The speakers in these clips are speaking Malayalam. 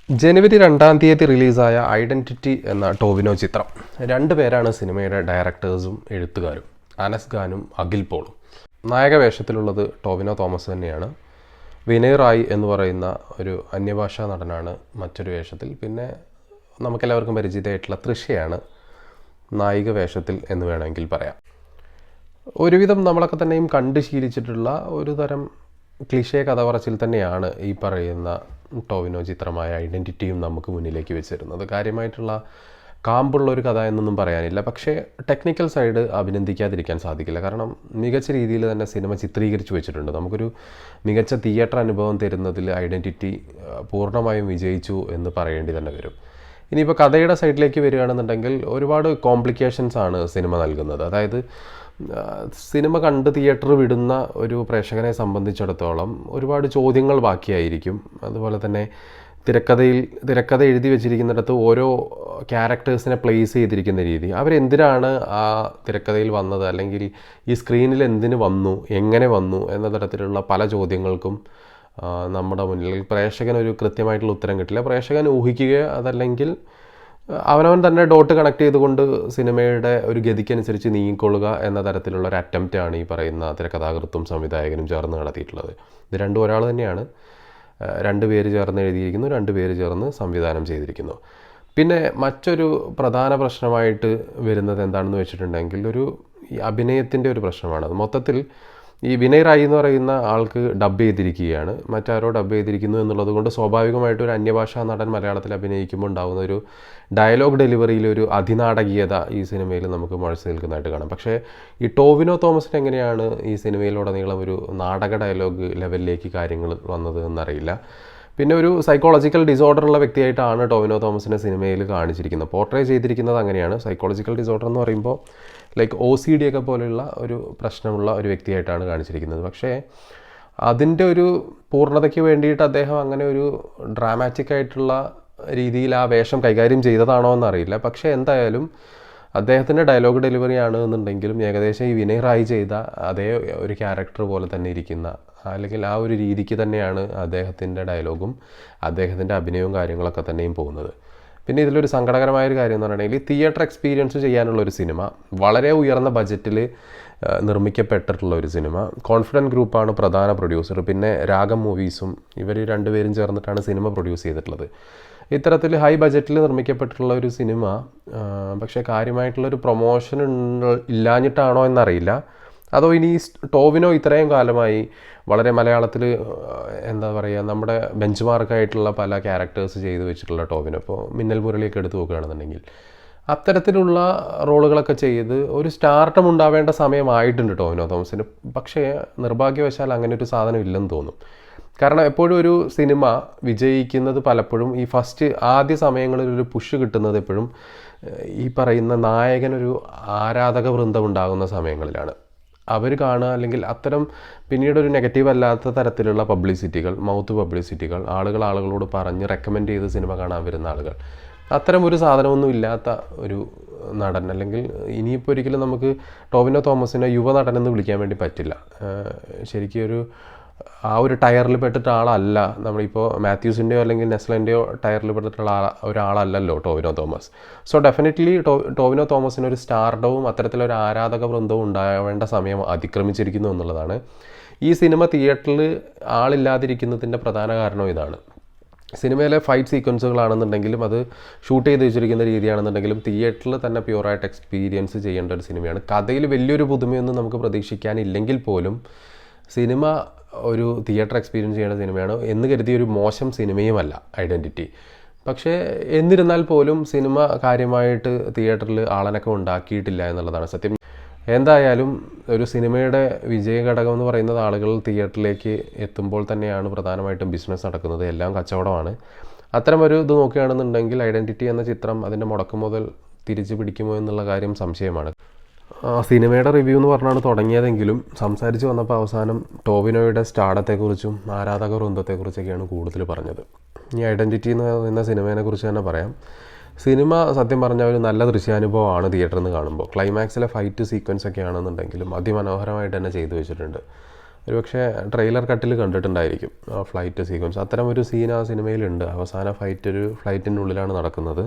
ജനുവരി 2-ാം തീയതി റിലീസായ ഐഡൻറ്റിറ്റി എന്ന ടോവിനോ ചിത്രം. രണ്ട് പേരാണ് സിനിമയുടെ ഡയറക്ടേഴ്സും എഴുത്തുകാരും, അനസ് ഖാനും അഖിൽ പോളും. നായക വേഷത്തിലുള്ളത് ടോവിനോ തോമസ് തന്നെയാണ്. വിനയ് റായ് എന്ന് പറയുന്ന ഒരു അന്യഭാഷാ നടനാണ് മറ്റൊരു വേഷത്തിൽ. പിന്നെ നമുക്കെല്ലാവർക്കും പരിചിതമായിട്ടുള്ള തൃഷയാണ് നായിക വേഷത്തിൽ എന്ന് വേണമെങ്കിൽ പറയാം. ഒരുവിധം നമ്മളൊക്കെ തന്നെയും കണ്ട് ശീലിച്ചിട്ടുള്ള ഒരു തരം ക്ലിഷേ കഥ പറച്ചിൽ തന്നെയാണ് ഈ പറയുന്ന ടോവിനോ ചിത്രമായ ഐഡൻറ്റിറ്റിയും നമുക്ക് മുന്നിലേക്ക് വെച്ചിരുന്നത്. കാര്യമായിട്ടുള്ള കാമ്പുള്ളൊരു കഥ എന്നൊന്നും പറയാനില്ല. പക്ഷേ ടെക്നിക്കൽ സൈഡ് അഭിനന്ദിക്കാതിരിക്കാൻ സാധിക്കില്ല. കാരണം മികച്ച രീതിയിൽ തന്നെ സിനിമ ചിത്രീകരിച്ചു വെച്ചിട്ടുണ്ട്. നമുക്കൊരു മികച്ച തിയേറ്റർ അനുഭവം തരുന്നതിൽ ഐഡൻറ്റിറ്റി പൂർണ്ണമായും വിജയിച്ചു എന്ന് പറയേണ്ടി തന്നെ വരും. ഇനിയിപ്പോൾ കഥയുടെ സൈഡിലേക്ക് വരികയാണെന്നുണ്ടെങ്കിൽ ഒരുപാട് കോംപ്ലിക്കേഷൻസ് ആണ് സിനിമ നൽകുന്നത്. അതായത് സിനിമ കണ്ട് തിയേറ്റർ വിടുന്ന ഒരു പ്രേക്ഷകനെ സംബന്ധിച്ചിടത്തോളം ഒരുപാട് ചോദ്യങ്ങൾ ബാക്കിയായിരിക്കും. അതുപോലെ തന്നെ തിരക്കഥ എഴുതി വെച്ചിരിക്കുന്നിടത്ത് ഓരോ ക്യാരക്ടേഴ്സിനെ പ്ലേസ് ചെയ്തിരിക്കുന്ന രീതി, അവരെന്തിനാണ് ആ തിരക്കഥയിൽ വന്നത്, അല്ലെങ്കിൽ ഈ സ്ക്രീനിൽ എന്തിന് വന്നു, എങ്ങനെ വന്നു എന്ന തരത്തിലുള്ള പല ചോദ്യങ്ങൾക്കും നമ്മുടെ മുന്നിൽ പ്രേക്ഷകനൊരു കൃത്യമായിട്ടുള്ള ഉത്തരം കിട്ടില്ല. പ്രേക്ഷകൻ ഊഹിക്കുകയോ അതല്ലെങ്കിൽ അവനവൻ തന്നെ ഡോട്ട് കണക്ട് ചെയ്തുകൊണ്ട് സിനിമയുടെ ഒരു ഗതിക്കനുസരിച്ച് നീങ്ങിക്കൊള്ളുക എന്ന തരത്തിലുള്ള ഒരു അറ്റംപ്റ്റാണ് ഈ പറയുന്ന തിരക്കഥാകൃത്തും സംവിധായകനും ചേർന്ന് നടത്തിയിട്ടുള്ളത്. ഇത് രണ്ടും ഒരാൾ തന്നെയാണ്. 2 പേര് ചേർന്ന് എഴുതിയിരിക്കുന്നു, 2 പേര് ചേർന്ന് സംവിധാനം ചെയ്തിരിക്കുന്നു. പിന്നെ മറ്റൊരു പ്രധാന പ്രശ്നമായിട്ട് വരുന്നത് എന്താണെന്ന് വെച്ചിട്ടുണ്ടെങ്കിൽ ഈ അഭിനയത്തിൻ്റെ ഒരു പ്രശ്നമാണ്. അത് മൊത്തത്തിൽ ഈ വിനയ് റായ് എന്ന് പറയുന്ന ആൾക്ക് ഡബ് ചെയ്തിരിക്കുകയാണ്, മറ്റാരോ ഡബ് ചെയ്തിരിക്കുന്നു എന്നുള്ളത് കൊണ്ട് സ്വാഭാവികമായിട്ടും ഒരു അന്യഭാഷാ നടൻ മലയാളത്തിൽ അഭിനയിക്കുമ്പോൾ ഉണ്ടാകുന്ന ഒരു ഡയലോഗ് ഡെലിവറിയിലൊരു അതിനാടകീയത ഈ സിനിമയിൽ നമുക്ക് മുഴച്ചു നിൽക്കുന്നതായിട്ട് കാണാം. പക്ഷേ ഈ ടോവിനോ തോമസിന് എങ്ങനെയാണ് ഈ സിനിമയിലുടനീളം ഒരു നാടക ഡയലോഗ് ലെവലിലേക്ക് കാര്യങ്ങൾ വന്നത് എന്നറിയില്ല. പിന്നെ ഒരു സൈക്കോളജിക്കൽ ഡിസോർഡർ ഉള്ള വ്യക്തിയായിട്ടാണ് ടോവിനോ തോമസിനെ സിനിമയിൽ കാണിച്ചിരിക്കുന്നത്, പോർട്രേ ചെയ്തിരിക്കുന്നത് അങ്ങനെയാണ്. സൈക്കോളജിക്കൽ ഡിസോർഡർ എന്ന് പറയുമ്പോൾ ലൈക്ക് OCD ഒക്കെ പോലെയുള്ള ഒരു പ്രശ്നമുള്ള ഒരു വ്യക്തിയായിട്ടാണ് കാണിച്ചിരിക്കുന്നത്. പക്ഷേ അതിൻ്റെ ഒരു പൂർണ്ണതയ്ക്ക് വേണ്ടിയിട്ട് അദ്ദേഹം അങ്ങനെ ഒരു ഡ്രാമാറ്റിക് ആയിട്ടുള്ള രീതിയിൽ ആ വേഷം കൈകാര്യം ചെയ്തതാണോ എന്നറിയില്ല. പക്ഷേ എന്തായാലും അദ്ദേഹത്തിൻ്റെ ഡയലോഗ് ഡെലിവറി ആണ് എന്നുണ്ടെങ്കിലും ഏകദേശം ഈ വിനയ് റായ് ചെയ്ത അതേ ഒരു ക്യാരക്ടർ പോലെ തന്നെ ഇരിക്കുന്ന, അല്ലെങ്കിൽ ആ ഒരു രീതിക്ക് തന്നെയാണ് അദ്ദേഹത്തിൻ്റെ ഡയലോഗും അദ്ദേഹത്തിൻ്റെ അഭിനയവും കാര്യങ്ങളൊക്കെ തന്നെയും പോകുന്നത്. പിന്നെ ഇതിലൊരു സങ്കടകരമായൊരു കാര്യം എന്ന് പറയുകയാണെങ്കിൽ തിയേറ്റർ എക്സ്പീരിയൻസ് ചെയ്യാനുള്ളൊരു സിനിമ, വളരെ ഉയർന്ന ബജറ്റിൽ നിർമ്മിക്കപ്പെട്ടിട്ടുള്ള ഒരു സിനിമ. കോൺഫിഡൻറ്റ് ഗ്രൂപ്പാണ് പ്രധാന പ്രൊഡ്യൂസർ, പിന്നെ രാഗം മൂവീസും, ഇവർ 2 പേരും ചേർന്നിട്ടാണ് സിനിമ പ്രൊഡ്യൂസ് ചെയ്തിട്ടുള്ളത്. ഇത്തരത്തിൽ ഹൈ ബജറ്റിൽ നിർമ്മിക്കപ്പെട്ടിട്ടുള്ള ഒരു സിനിമ പക്ഷേ കാര്യമായിട്ടുള്ളൊരു പ്രൊമോഷൻ ഇല്ലാഞ്ഞിട്ടാണോ എന്നറിയില്ല. അതോ ഇനി ടോവിനോ ഇത്രയും കാലമായി വളരെ മലയാളത്തിൽ എന്താ പറയുക, നമ്മുടെ ബെഞ്ച് മാർക്കായിട്ടുള്ള പല ക്യാരക്ടേഴ്സ് ചെയ്ത് വെച്ചിട്ടുള്ള ടോവിനോ, ഇപ്പോൾ മിന്നൽ മുരളിയൊക്കെ എടുത്ത് നോക്കുകയാണെന്നുണ്ടെങ്കിൽ അത്തരത്തിലുള്ള റോളുകളൊക്കെ ചെയ്ത് ഒരു സ്റ്റാർട്ടം ഉണ്ടാവേണ്ട സമയമായിട്ടുണ്ട് ടോവിനോ തോമസിന്. പക്ഷേ നിർഭാഗ്യവശാൽ അങ്ങനെ ഒരു സാധനം ഇല്ലെന്ന് തോന്നും. കാരണം എപ്പോഴും ഒരു സിനിമ വിജയിക്കുന്നത് പലപ്പോഴും ഈ ആദ്യ സമയങ്ങളിൽ ഒരു പുഷ് കിട്ടുന്നത് എപ്പോഴും ഈ പറയുന്ന നായകനൊരു ആരാധക വൃന്ദം ഉണ്ടാകുന്ന സമയങ്ങളിലാണ്. അവർ കാണുക, അല്ലെങ്കിൽ അത്തരം പിന്നീടൊരു നെഗറ്റീവ് അല്ലാത്ത തരത്തിലുള്ള പബ്ലിസിറ്റികൾ, മൗത്ത് പബ്ലിസിറ്റികൾ, ആളുകളോട് പറഞ്ഞ് റെക്കമെൻഡ് ചെയ്ത് സിനിമ കാണാൻ വരുന്ന ആളുകൾ, അത്തരം ഒരു സാധനമൊന്നും ഇല്ലാത്ത ഒരു നടൻ, അല്ലെങ്കിൽ ഇനിയിപ്പോൾ ഒരിക്കലും നമുക്ക് ടോവിനോ തോമസിനെ യുവനടനെന്ന് വിളിക്കാൻ വേണ്ടി പറ്റില്ല. ശരിക്കും ആ ഒരു ടയറിൽ പെട്ടിട്ട ആളല്ല നമ്മളിപ്പോൾ മാത്യൂസിൻ്റെയോ അല്ലെങ്കിൽ നെസ്ലൻ്റെയോ ടയറിൽ പെട്ടിട്ടുള്ള ഒരാളല്ലല്ലോ ടോവിനോ തോമസ്. സോ ഡെഫിനറ്റ്ലി ടോവിനോ തോമസിന് ഒരു സ്റ്റാർഡവും അത്തരത്തിലൊരു ആരാധക വൃന്ദവും ഉണ്ടാവേണ്ട സമയം അതിക്രമിച്ചിരിക്കുന്നു എന്നുള്ളതാണ്. ഈ സിനിമ തിയേറ്ററിൽ ആളില്ലാതിരിക്കുന്നതിൻ്റെ പ്രധാന കാരണം ഇതാണ്. സിനിമയിലെ ഫൈറ്റ് സീക്വൻസുകളാണെന്നുണ്ടെങ്കിലും അത് ഷൂട്ട് ചെയ്ത് വെച്ചിരിക്കുന്ന രീതിയാണെന്നുണ്ടെങ്കിലും തിയേറ്ററിൽ തന്നെ പ്യുവറായിട്ട് എക്സ്പീരിയൻസ് ചെയ്യേണ്ട ഒരു സിനിമയാണ്. കഥയിൽ വലിയൊരു പുതുമയൊന്നും നമുക്ക് പ്രതീക്ഷിക്കാനില്ലെങ്കിൽ പോലും സിനിമ ഒരു തിയേറ്റർ എക്സ്പീരിയൻസ് ചെയ്യേണ്ട സിനിമയാണ് എന്ന് കരുതിയ ഒരു മോശം സിനിമയുമല്ല ഐഡൻറ്റിറ്റി. പക്ഷേ എന്നിരുന്നാൽ പോലും സിനിമ കാര്യമായിട്ട് തിയേറ്ററിൽ ആളനക്കം ഉണ്ടാക്കിയിട്ടില്ല എന്നുള്ളതാണ് സത്യം. എന്തായാലും ഒരു സിനിമയുടെ വിജയഘടകം എന്ന് പറയുന്നത് ആളുകൾ തിയേറ്ററിലേക്ക് എത്തുമ്പോൾ തന്നെയാണ് പ്രധാനമായിട്ടും ബിസിനസ് നടക്കുന്നത്, എല്ലാം കച്ചവടമാണ്. അത്തരം ഒരു ഇത് നോക്കുകയാണെന്നുണ്ടെങ്കിൽ ഐഡൻറ്റിറ്റി എന്ന ചിത്രം അതിൻ്റെ മുടക്ക് മുതൽ തിരിച്ചു പിടിക്കുമോ എന്നുള്ള കാര്യം സംശയമാണ്. സിനിമയുടെ റിവ്യൂ എന്ന് പറഞ്ഞാണ് തുടങ്ങിയതെങ്കിലും സംസാരിച്ച് വന്നപ്പോൾ അവസാനം ടോവിനോയുടെ സ്റ്റാർഡത്തെക്കുറിച്ചും ആരാധക വൃന്ദത്തെക്കുറിച്ചൊക്കെയാണ് കൂടുതൽ പറഞ്ഞത്. ഈ ഐഡൻറ്റിറ്റി എന്ന് പറയുന്ന സിനിമയെ കുറിച്ച് തന്നെ പറയാം. സിനിമ സത്യം പറഞ്ഞാൽ ഒരു നല്ല ദൃശ്യാനുഭവമാണ് തിയേറ്ററിൽ നിന്ന് കാണുമ്പോൾ. ക്ലൈമാക്സിലെ ഫൈറ്റ് സീക്വൻസ് ഒക്കെ ആണെന്നുണ്ടെങ്കിലും അതിമനോഹരമായിട്ട് തന്നെ ചെയ്തു വെച്ചിട്ടുണ്ട്. ഒരുപക്ഷെ ട്രെയിലർ കട്ടിൽ കണ്ടിട്ടുണ്ടായിരിക്കും ആ ഫ്ലൈറ്റ് സീക്വൻസ്. അത്തരം ഒരു സീൻ ആ സിനിമയിലുണ്ട്. അവസാന ഫൈറ്റ് ഒരു ഫ്ലൈറ്റിൻ്റെ ഉള്ളിലാണ് നടക്കുന്നത്.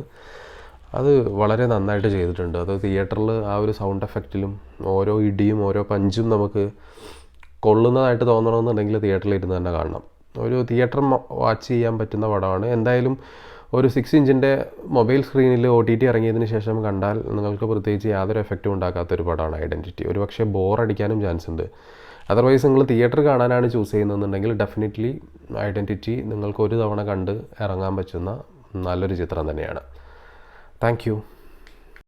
അത് വളരെ നന്നായിട്ട് ചെയ്തിട്ടുണ്ട്. അത് തിയേറ്ററിൽ ആ ഒരു സൗണ്ട് എഫക്റ്റിലും ഓരോ ഇടിയും ഓരോ പഞ്ചും നമുക്ക് കൊള്ളുന്നതായിട്ട് തോന്നണമെന്നുണ്ടെങ്കിൽ തിയേറ്ററിൽ ഇരുന്ന് തന്നെ കാണണം. ഒരു തിയേറ്റർ വാച്ച് ചെയ്യാൻ പറ്റുന്ന പടമാണ്. എന്തായാലും ഒരു 6 ഇഞ്ചിൻ്റെ മൊബൈൽ സ്ക്രീനിൽ OTT ഇറങ്ങിയതിന് ശേഷം കണ്ടാൽ നിങ്ങൾക്ക് പ്രത്യേകിച്ച് യാതൊരു എഫക്റ്റും ഉണ്ടാക്കാത്തൊരു പടമാണ് ഐഡൻറ്റിറ്റി. ഒരു പക്ഷേ ബോറടിക്കാനും ചാൻസ് ഉണ്ട്. അതർവൈസ് നിങ്ങൾ തിയേറ്റർ കാണാനാണ് ചൂസ് ചെയ്യുന്നതെന്നുണ്ടെങ്കിൽ ഡെഫിനറ്റ്ലി ഐഡൻറ്റിറ്റി നിങ്ങൾക്ക് ഒരു തവണ കണ്ട് ഇറങ്ങാൻ പറ്റുന്ന നല്ലൊരു ചിത്രം തന്നെയാണ്. Thank you.